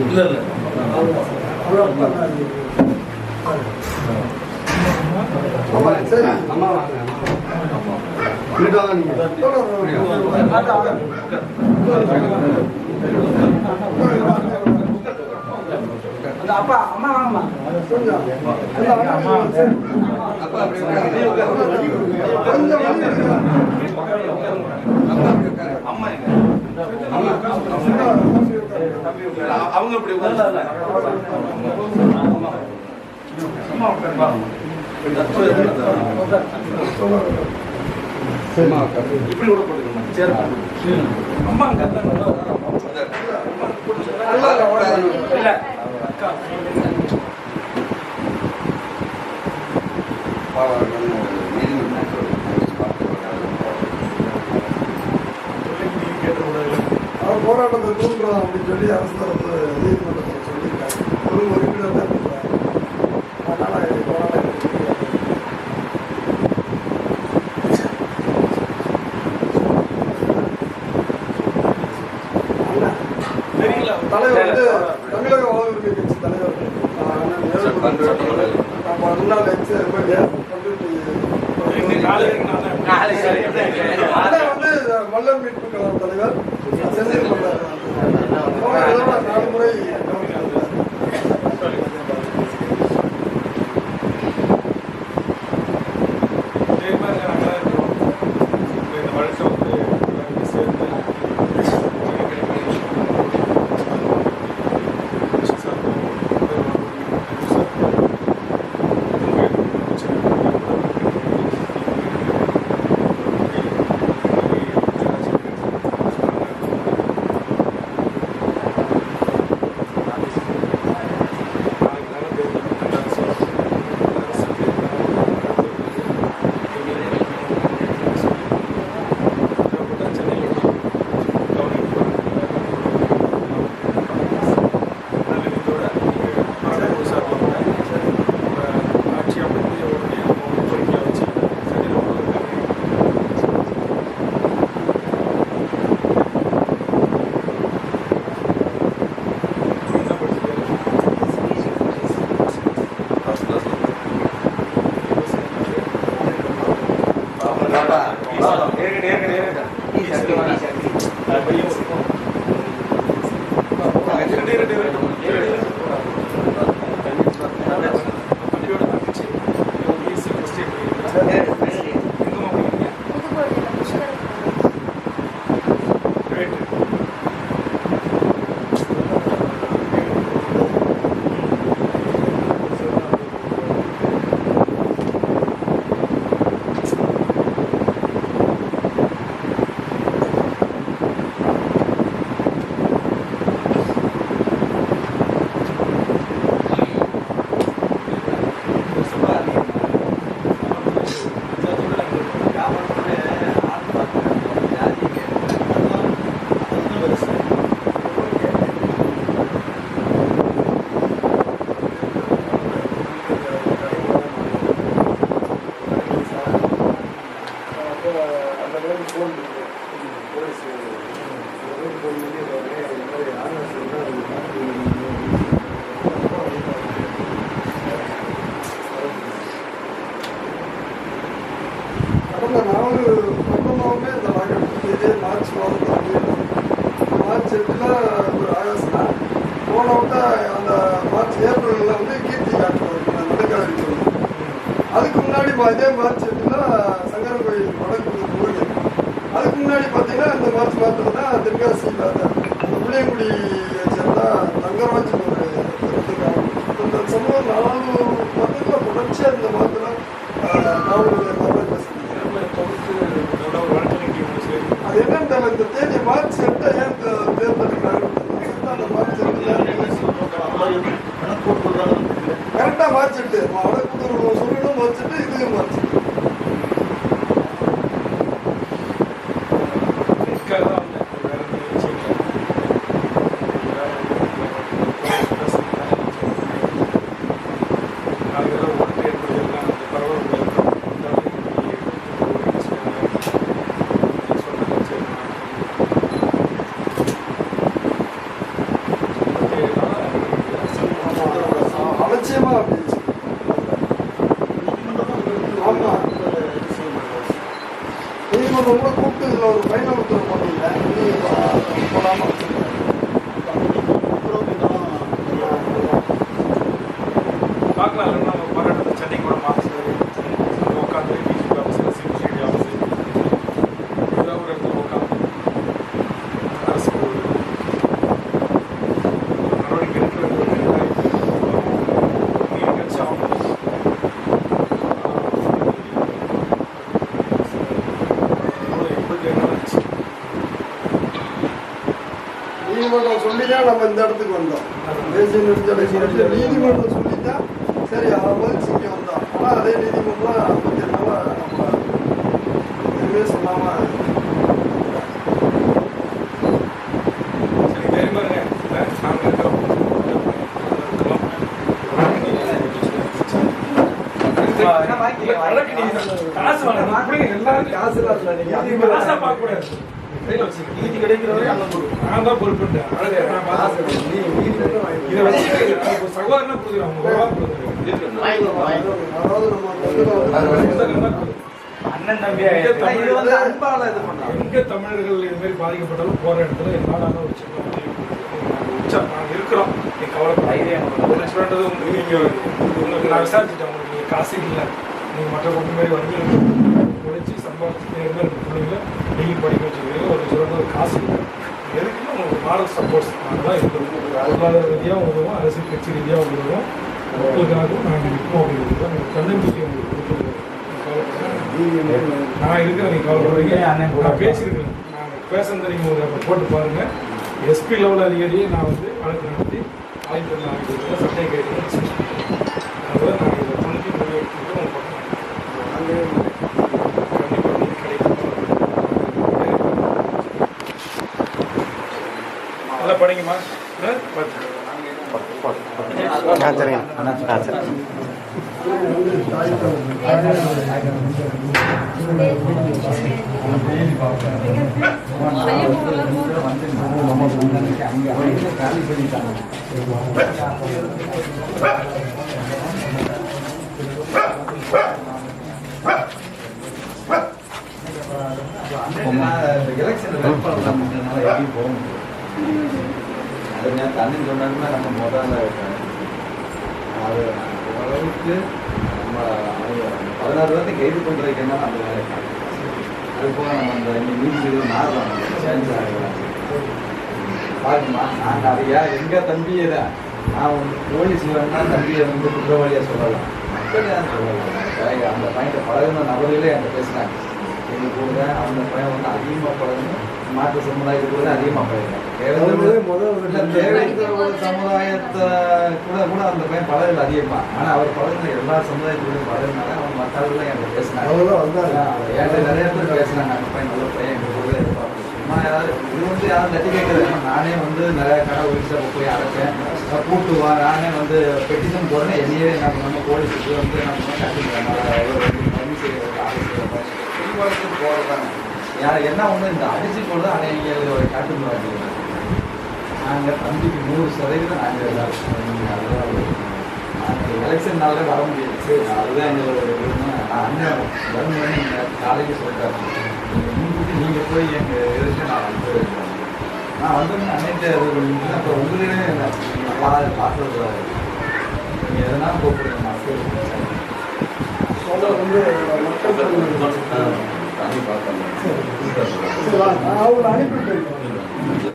இல்லை இல்லை சரி அம்மா வாங்க அப்பா அம்மா வாங்கம்மா அவங்க இப்படி இப்படி கூட போட்டுக்கணும் சரி அம்மா இல்ல அவர் போராட்டத்தை தூண்டுறோம் அப்படின்னு சொல்லி அரசு தரப்பு நீதிமன்றத்தில் சொல்லியிருக்காங்க. ஒரு உறுப்பினர் தான் இருக்கிறார். அதனால போராட்டம் தலைவர் வந்து தமிழக வாழ்வுரிமை கட்சி தலைவர் முன்னாள் வந்து மல்லர் மீட்பு கழக தலைவர் செந்தில் மல்லர் 4 முறை கடந்த 4 வருடமாகவே இந்த இதே மார்ச் மார்ச் 8ல் ஒரு ஆலோசனை போன விட்ட அந்த மார்ச் ஏப்ரலில் வந்து கீர்த்தி காட்டுறது நடுக்காது. அதுக்கு முன்னாடி இதே மார்ச் 8ல் சங்கரன் கோயில் வடக்கு முருகன். அதுக்கு முன்னாடி பார்த்தீங்கன்னா இந்த மார்ச் மாதத்தில் தான் தென்காசியில் அந்த புளியங்குடியை சேர்ந்தா தங்கராஜ் ஒரு இந்த சமூகம் 4 வருடத்தில் தொடர்ச்சியாக இந்த மாதத்தில் அது என்னன்னு தெரியல. இந்த தேதி மார்ச் 8 ஏன் தேர்ந்தெடுக்கிறாங்க? அந்த மார்ச் 8 கரெக்டா மார்ச் 8 வடக்குத்தூர் சொல்லணும் மார்ச் 8 இதுவும் மார்ச் 8. நீதிமன்றம் சொல்லி தான் நம்ம இந்த இடத்துக்கு வந்தோம். தேசிய நெடுஞ்சாலை சொல்லிட்டு நீதிமன்றம் சொல்லி தான் சரி அதை மதிச்சு இங்கே வந்தோம். ஆனால் அதே நீதிமன்றம் பற்றி நம்ம எதுவுமே சொல்லாமல் காசு காசுலாம் இல்லை. நீங்கள் காசா பார்க்க கூடாது. நீதி கிடைக்கிறவரை நான் தான் பொறுப்பேன். இதை வச்சு சகோதரனா கொடுக்குறாங்க. அதாவது நம்ம அண்ணன் தம்பி எங்க இது வந்து அன்பால இது பண்றாங்க. எங்க தமிழர்கள் இது மாதிரி பாதிக்கப்பட்டாலும் போற இடத்துல என்னால ஒரு சின்ன நாங்கள் இருக்கிறோம். நீ கவலைப்படாது. உங்களுக்கு நான் விசாரிச்சுட்டேன். உங்களுக்கு காசு இல்லை. நீங்கள் மற்ற பொண்ணு மாதிரி வந்து உழைச்சி சம்பாதிச்சு பிள்ளைங்க டெய்லி படிக்க வச்சுருக்கீங்க. ஒரு சிறந்த ஒரு காசு இல்லை. எதுக்குன்னா உங்களுக்கு மாரல் சப்போர்ட்ஸ் நாங்கள் தான் இருக்கிறோம். பொருளாதார ரீதியாக உதவும், அரசியல் கட்சி ரீதியாக உதவும், ஒவ்வொருக்காகவும் நாங்கள் நிற்போம் அப்படிங்கிறது தான் உங்களுக்கு தன்னம்பிக்கை உங்களுக்கு கொடுத்துருக்கோம். நான் இருக்கிறேன். நீங்கள் கவலைப்படுறீங்க. நான் பேசியிருக்கேன். நாங்கள் பேசுறது நீங்கள் ஒரு போட்டு பாருங்கள். எஸ்பி லெவல் அதிகாரியை நான் வந்து வழக்கு நடத்தி 1940 சட்டை கைது அதனால நான் இதை துணிக்கு முடிவெடுத்துட்டு உங்கள் பக்கம் கண்டிப்பாக நீதி கிடைக்கும். நல்லா படிங்கம்மா. எலெக்ஷன் எப்படி போக முடியும்? அது நேரத்தை அண்ணன் சொன்னாங்கன்னா நம்ம முதல்ல அது ஓரளவுக்கு நம்ம 16 பேர்த்தை கைது பண்ணுறதுக்கு என்ன அந்த வேலை அது போக நம்ம அந்த நீதிபதி மாறலாம் சேஞ்ச் ஆகலாம். பாருங்கம்மா, நாங்கள் அதையா எங்கள் தம்பியை தான் நான் வந்து போலீஸ் வேணும்னா தம்பியை வந்து குற்றவாளியாக சொல்லலாம். மக்கள் தான் சொல்லலாம். அந்த பையனை பழகுன நபர்களே அந்த பேசுனாங்க. எங்கள் கூட அந்த பையன் வந்து அதிகமாக பழகணும். மாற்று சமுதாயத்துக்கு கூட அதிகமாக பழகிறாங்க. தேவையான சமுதாயத்தை கூட அந்த பையன் பழகல அதிகமாக. ஆனால் அவர் பழகின எல்லா சமுதாயத்துக்கும் பழகினால அவங்க மக்கள்லாம் என்கிட்ட பேசினாங்க. என்கிட்ட நிறைய பேர் பேசினாங்க. அந்த பையன் நல்ல பையன் எங்கள் கூட இருப்பாங்க. சும்மா யாரும் இது வந்து யாரும் தட்டி கேட்கறது. நானே வந்து நிறைய கடை வீட்டில் போய் அடைப்பேன், கூட்டுவான். நானே வந்து பெட்டிஷன் போடுறேன். என்னையே என்ன பண்ணணும் போலீஸுக்கு வந்து நம்ம கட்டுக்கிறேன் போடுறதாங்க. யார் என்ன ஒன்று இந்த அடிச்சு போடுறது அவங்க காட்டுறாங்க. நாங்கள் தம்பிக்கு 100% நாங்கள் நாங்கள் எலெக்ஷன் நாளே வர முடியாது. சரி, அதுதான் எங்களோட அண்ணன் வரும்போது காலைக்கு சொல்லிட்டாரு. முன்கூட்டி நீங்கள் போய் எங்கள் எதிர்த்து நான் வந்து நான் வந்தோம்னா அன்னைக்கு அப்போ உங்களே பார்க்கறது நீங்கள் எதனா கூப்பிடுங்க. மக்கள் வந்து மக்கள் தண்ணி பார்த்தோம். அவங்களை அனுப்பிட்டு